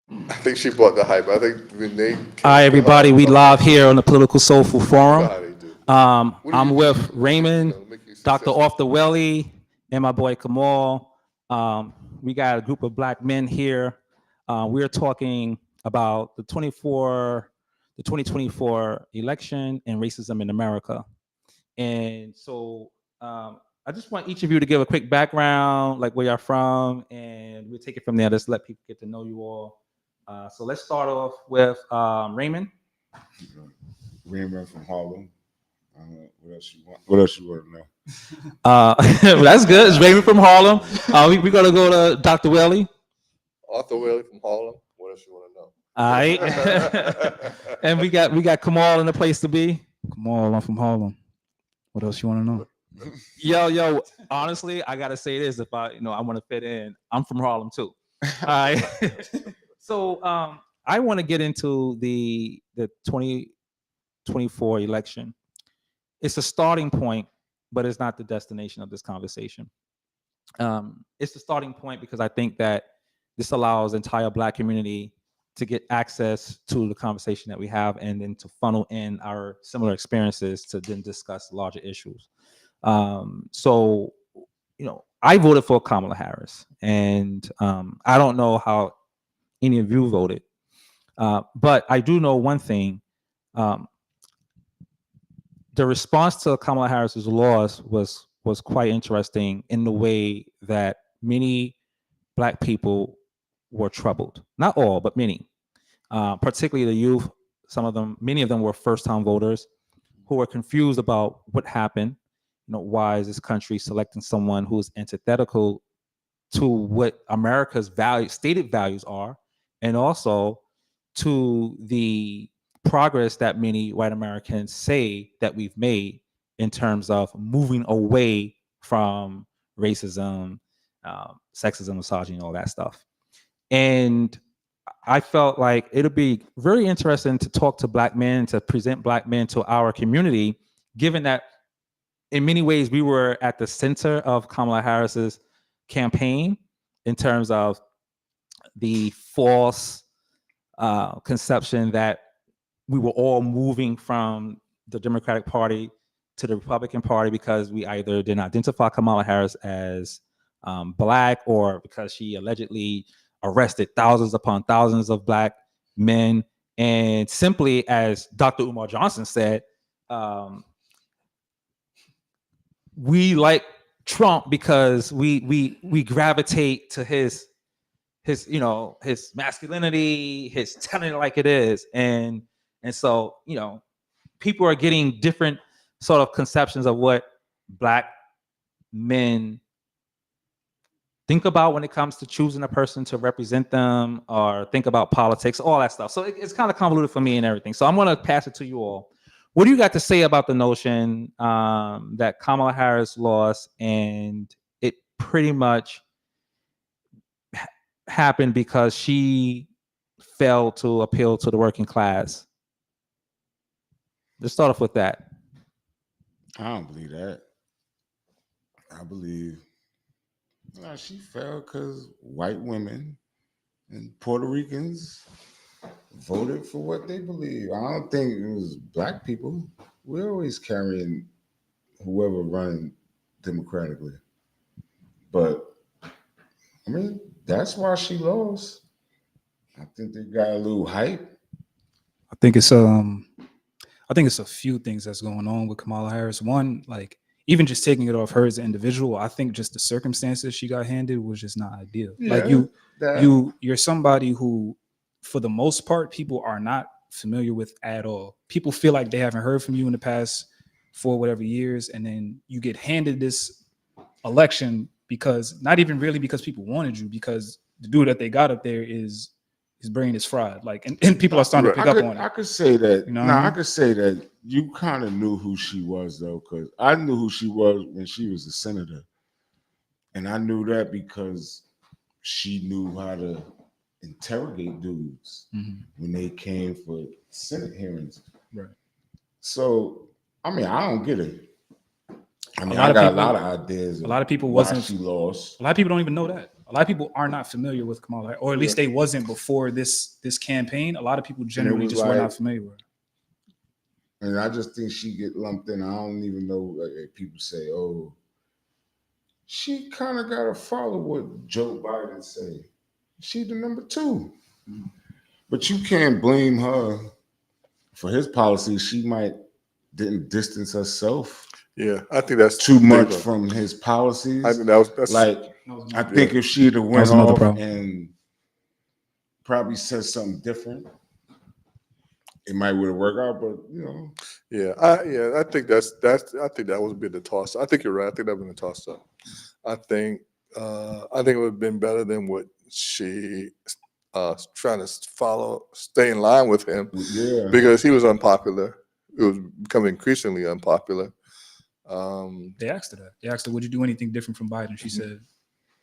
I think she bought the hype. I think when they came Hi, to everybody. We live here on the Political Soulful you know Forum. how they do. What do I'm you with you Raymond, know make you Dr. successful? Off the Welly, and my boy Kamal. We got a group of black men here. We're talking about the 2024 election and racism in America. And so I just want each of you to give a quick background, like where you're from, and we'll take it from there. Just let people get to know you all. So let's start off with Raymond. Raymond from Harlem. What else you want? What else you want to know? That's good. It's Raymond from Harlem. We're gonna go to Dr. Welly. Arthur Willie from Harlem. What else you want to know? All right. And we got Kamal in the place to be. Kamal, I'm from Harlem. What else you want to know? Yo. Honestly, I gotta say this. If I want to fit in, I'm from Harlem too. All right. So I want to get into the 2024 election. It's a starting point, but it's not the destination of this conversation. It's the starting point because I think that this allows the entire Black community to get access to the conversation that we have, and then to funnel in our similar experiences to then discuss larger issues. So, I voted for Kamala Harris, and I don't know how any of you voted, but I do know one thing. The response to Kamala Harris's loss was quite interesting in the way that many Black people were troubled. Not all, but many, particularly the youth. Many of them were first-time voters who were confused about what happened. Why is this country selecting someone who's antithetical to what America's stated values are, and also to the progress that many white Americans say that we've made in terms of moving away from racism, sexism, misogyny, all that stuff. And I felt like it'll be very interesting to talk to Black men, to present Black men to our community, given that in many ways we were at the center of Kamala Harris's campaign in terms of the false conception that we were all moving from the Democratic Party to the Republican Party because we either didn't identify Kamala Harris as Black, or because she allegedly arrested thousands upon thousands of Black men. And simply, as Dr. Umar Johnson said, we like Trump because we gravitate to his masculinity, his telling it like it is, and so people are getting different sort of conceptions of what Black men think about when it comes to choosing a person to represent them, or think about politics, all that stuff. So it's kind of convoluted for me and everything. So I'm going to pass it to you all. What do you got to say about the notion that Kamala Harris lost, and it pretty much happened because she failed to appeal to the working class? Let's start off with that. I don't believe that. I believe she fell because white women and Puerto Ricans voted for what they believe. I don't think it was Black people. We're always carrying whoever running democratically. But I mean, that's why she lost. I think they got a little hype. I think it's a few things that's going on with Kamala Harris. One, like even just taking it off her as an individual, I think just the circumstances she got handed was just not ideal. Yeah, like you're somebody who, for the most part, people are not familiar with at all. People feel like they haven't heard from you in the past 4 whatever years, and then you get handed this election because not even really because people wanted you, because the dude that they got up there his brain is fried. Like, and people are starting to pick up on it. I could say that. You know what I mean? I could say that you kind of knew who she was though, because I knew who she was when she was a senator, and I knew that because she knew how to interrogate dudes when they came for Senate hearings. Right. So, I mean, I don't get it. I mean, A lot I of got people- a lot of ideas. A lot of people why wasn't. she lost. A lot of people don't even know that. A lot of people are not familiar with Kamala, or at least they wasn't before this campaign. A lot of people generally was just were like- not familiar with her. And I just think she get lumped in. I don't even know. Like, people say, "Oh, she kind of got to follow what Joe Biden say." She the number 2, but you can't blame her for his policies. She might didn't distance herself Yeah, I think that's too much big. from his policies. I think that's Like, I think if she'd have went was another off problem. and probably said something different, it might would have worked out. But I think I think that was a bit of a toss. I think you're right. I think that was a toss up. I think it would have been better than what she trying to stay in line with him yeah, because he was unpopular. It was becoming increasingly unpopular. They asked her that. They asked her, "Would you do anything different from Biden?" She said,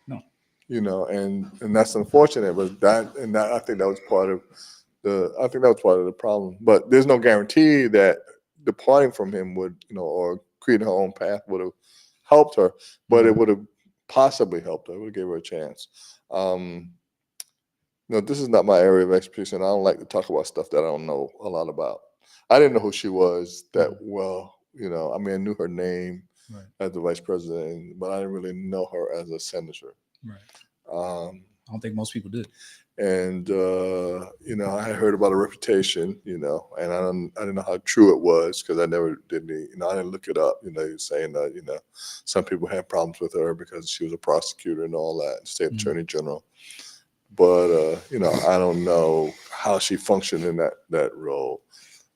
"No." And that's unfortunate. But I think that was part of the problem. But there's no guarantee that departing from him would, or creating her own path would have helped her. But it would have possibly helped her. It would have gave her a chance. This is not my area of expertise, and I don't like to talk about stuff that I don't know a lot about. I didn't know who she was that well. I mean, I knew her name as the vice president, but I didn't really know her as a senator. Right. I don't think most people did. And I had heard about her reputation, and I didn't know how true it was because I never did I didn't look it up. Saying that some people had problems with her because she was a prosecutor and all that, state attorney general. But I don't know how she functioned in that role.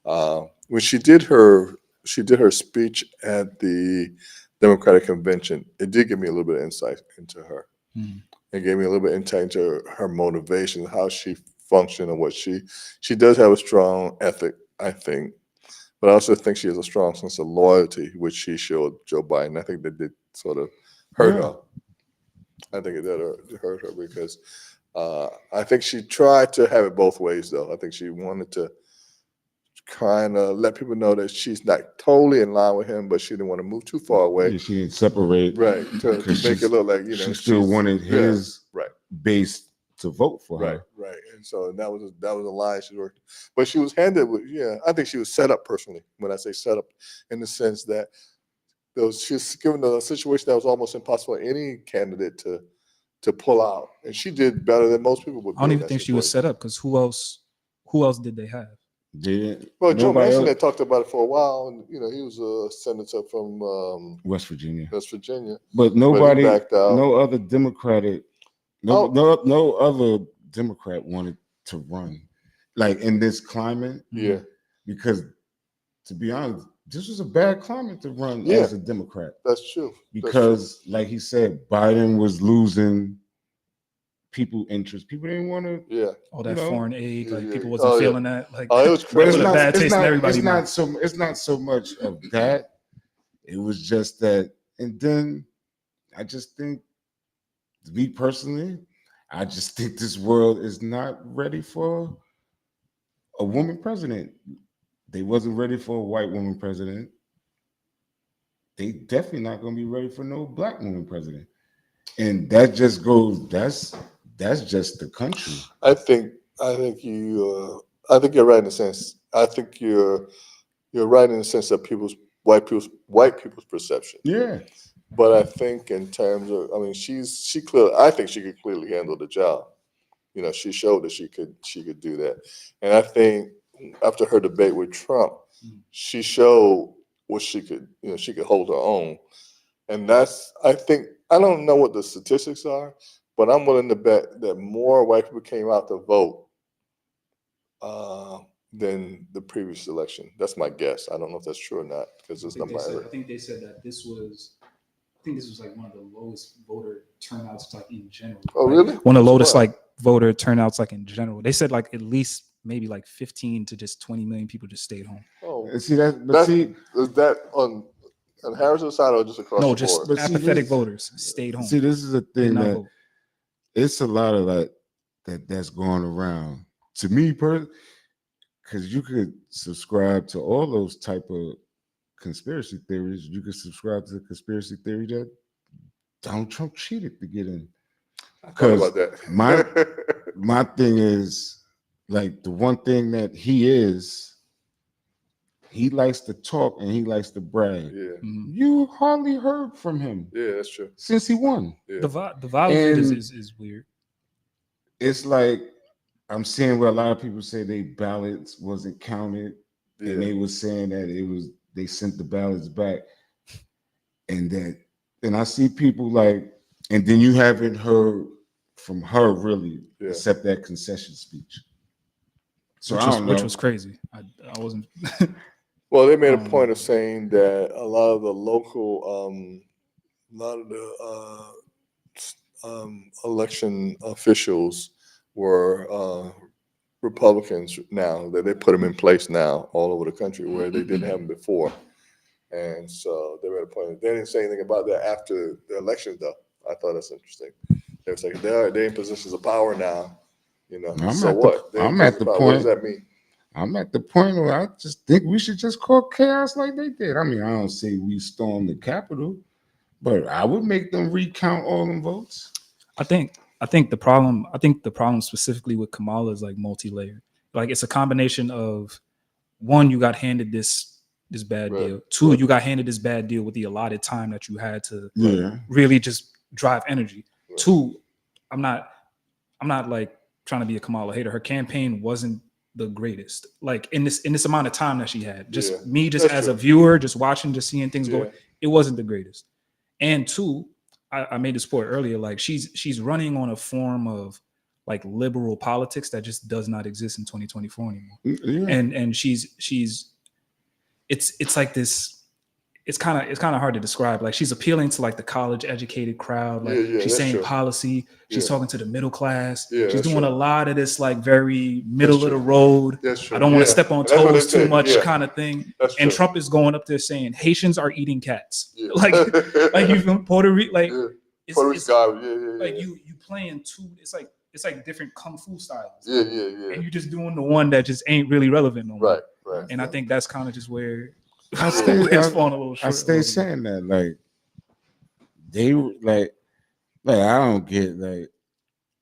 When she did her speech at the Democratic convention, it did give me a little bit of insight into her. It gave me a little bit of insight into her motivation, how she functioned, and what she does have a strong ethic, I think. But I also think she has a strong sense of loyalty, which she showed Joe Biden. I think that did sort of hurt her. I think it did hurt her because I think she tried to have it both ways, though. I think she wanted to kind of let people know that she's not totally in line with him, but she didn't want to move too far away. Yeah, she didn't separate, right? To make it look like she still wanted his base to vote for her. Right. And so that was a lie she worked, but she was handed with. I think she was set up personally. When I say set up, in the sense that she was given a situation that was almost impossible for any candidate to pull out, and she did better than most people would. I don't even think she was set up because who else did they have? Well, Joe Manchin had talked about it for a while, and he was a senator from West Virginia. But nobody, backed out. no other Democratic, no other Democrat wanted to run, like in this climate. Yeah, because to be honest, this was a bad climate to run as a Democrat. That's true. Because, like he said, Biden was losing people interest. People didn't want to. All that foreign aid, people wasn't feeling that. Like, it was crazy. But It's not so much of that. It was just that, and then I just think, me personally, I just think this world is not ready for a woman president. They wasn't ready for a white woman president. They definitely not going to be ready for no black woman president. And that just goes. That's just the country. I think you're right in the sense. I think you're right in the sense of white people's perception. Yeah. But I think in terms of, I think she could clearly handle the job. She showed that she could do that. And I think after her debate with Trump, she showed what she could hold her own. And I don't know what the statistics are, but I'm willing to bet that more white people came out to vote than the previous election. That's my guess. I don't know if that's true or not because it's not my area. I think they said that this was like one of the lowest voter turnouts like in general. Oh, really? One of the lowest voter turnouts like in general. They said like at least maybe like 15 to just 20 million people just stayed home. Oh, see that? But is that on Harris's side or just across the board? No, just apathetic voters stayed home. See, this is a thing that it's a lot of that's going around. To me, personally, because you could subscribe to all those type of conspiracy theories. You could subscribe to the conspiracy theory that Donald Trump cheated to get in. I thought Because about that. my thing is, like, the one thing that he likes to talk and he likes to brag. Yeah, You hardly heard from him yeah, that's true. since he won. Yeah, The vibe of it And is weird. it's like I'm seeing where a lot of people say they ballots wasn't counted, yeah, and they were saying that they sent the ballots back, and I see people like, and then you haven't heard from her really Yeah. except that concession speech. So I don't know. Which was crazy. I wasn't. Well, they made a Um, point of saying that a lot of the local, a lot of the election officials were Republicans now, that they put them in place now all over the country where they didn't have them before. And so they made a point. They didn't say anything about that after the election, though. I thought that's interesting. They was like, they're in positions of power now, you know. So what? They're in I'm at positions the of power. What does point. that mean? I'm at the point where I just think we should just call chaos like they did. I mean, I don't say we storm the Capitol, but I would make them recount all them votes. I think the problem specifically with Kamala is like multi-layered. Like it's a combination of one, you got handed this bad Right, deal. Two, right. you got handed this bad deal with the allotted time that you had to Yeah. really just drive energy. Right. Two, I'm not like trying to be a Kamala hater. Her campaign wasn't the greatest. Like in this amount of time that she had. Just Yeah, me just that's as true. a viewer, just watching, just seeing things Yeah. go, it wasn't the greatest. And two, I made this point earlier, like she's running on a form of like liberal politics that just does not exist in 2024 anymore. Yeah. And she's it's like this, it's kind of hard to describe. Like she's appealing to like the college educated crowd. Like Yeah, she's that's saying true. policy. She's Yeah. talking to the middle class. Yeah, She's that's doing true. a lot of this like very middle That's of the true. road. That's true. I don't want to Yeah. step on And that's what they toes too say. much Yeah. kind of thing. That's And true. Trump is going up there saying Haitians are eating cats. Yeah. like you from Puerto Rico, like Yeah. it's, Puerto it's Rico, yeah. like you playing two. It's like different kung fu styles. Yeah. And you're just doing the one that just ain't really relevant no more. Right. And I think that's kind of just where I it's falling a little short. I stay saying that, like, they like I don't get, like,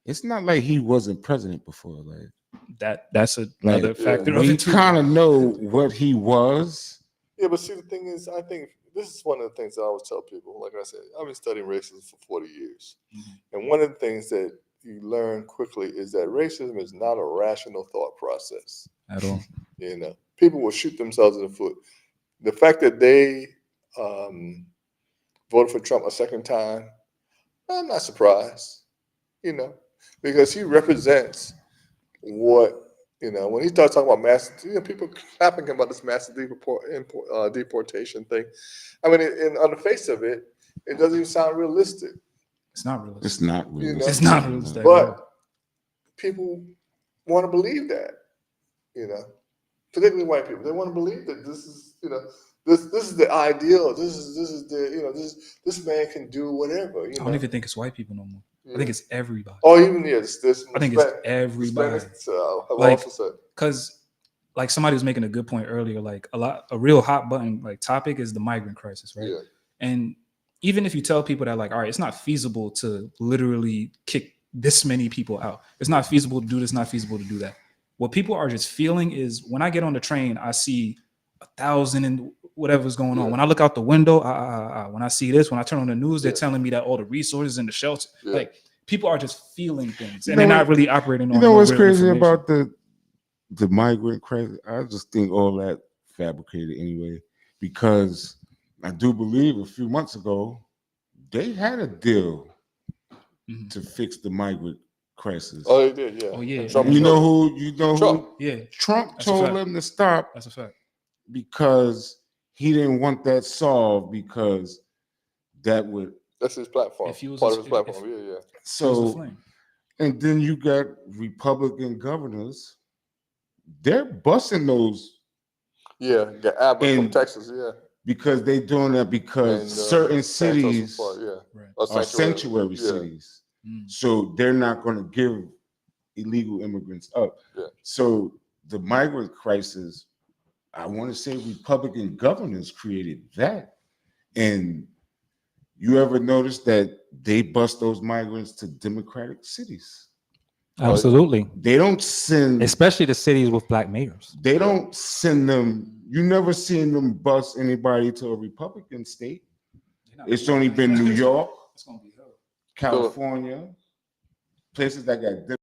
it's not like he wasn't president before. Like that's another like, factor of we it too. kind of know what he was. Yeah, but see, the thing is, I think this is one of the things that I always tell people. Like I said, I've been studying racism for 40 years. And one of the things that you learn quickly is that racism is not a rational thought process. At all. You know, people will shoot themselves in the foot. The fact that they voted for Trump a second time, I'm not surprised, you know, because he represents what, you know, when he starts talking about mass, you know, people clapping him about this massive deportation thing. I mean, on the face of it, it doesn't even sound realistic. It's not realistic. It's not realistic. You know? It's not realistic. But people want to believe that, you know, particularly white people. They want to believe that this is, you know, this is the ideal. This is the, you know, this man can do whatever. You I know? don't even think it's white people no more. Yeah. I think it's everybody. Oh, even this. I think it's everybody. Have Like, also said. Because like somebody was making a good point earlier, like a real hot button like topic is the migrant crisis, right? Yeah. And even if you tell people that, like, all right, it's not feasible to literally kick this many people out. It's not feasible to do this, not feasible to do that. What people are just feeling is when I get on the train, I see 1,000 and whatever's going on. Yeah. When I look out the window, when I see this, when I turn on the news, they're Yeah. telling me that all the resources in the shelter, Yeah. like people are just feeling things, You and know they're not what- really operating on. You know no what's real crazy information. about the migrant crisis? I just think all that fabricated anyway, because I do believe a few months ago they had a deal Mhm. to fix the migrant crisis. Oh, they did, yeah. Oh, yeah. And Trump you know killed who Trump. Yeah, Trump That's a told fact. them to stop that's a fact. because he didn't want that solved, because that would it. That's his platform. If he was Part a- of his if- platform. Yeah. It was the so. flame. And then you got Republican governors, they're busting those Yeah. Got Abbott from And- Texas. Yeah. because they're doing that because And, certain Santos was cities part, yeah. Right. are sanctuary Yeah. cities. Mm. So they're not going to give illegal immigrants up. Yeah. So the migrant crisis, I want to say Republican governors created that. And You ever notice that they bus those migrants to Democratic cities? Absolutely. They don't send, Especially the cities with black mayors. they don't send them. You never seen them bus anybody to a Republican state. It's only been New York, It's gonna be hell. California, places that got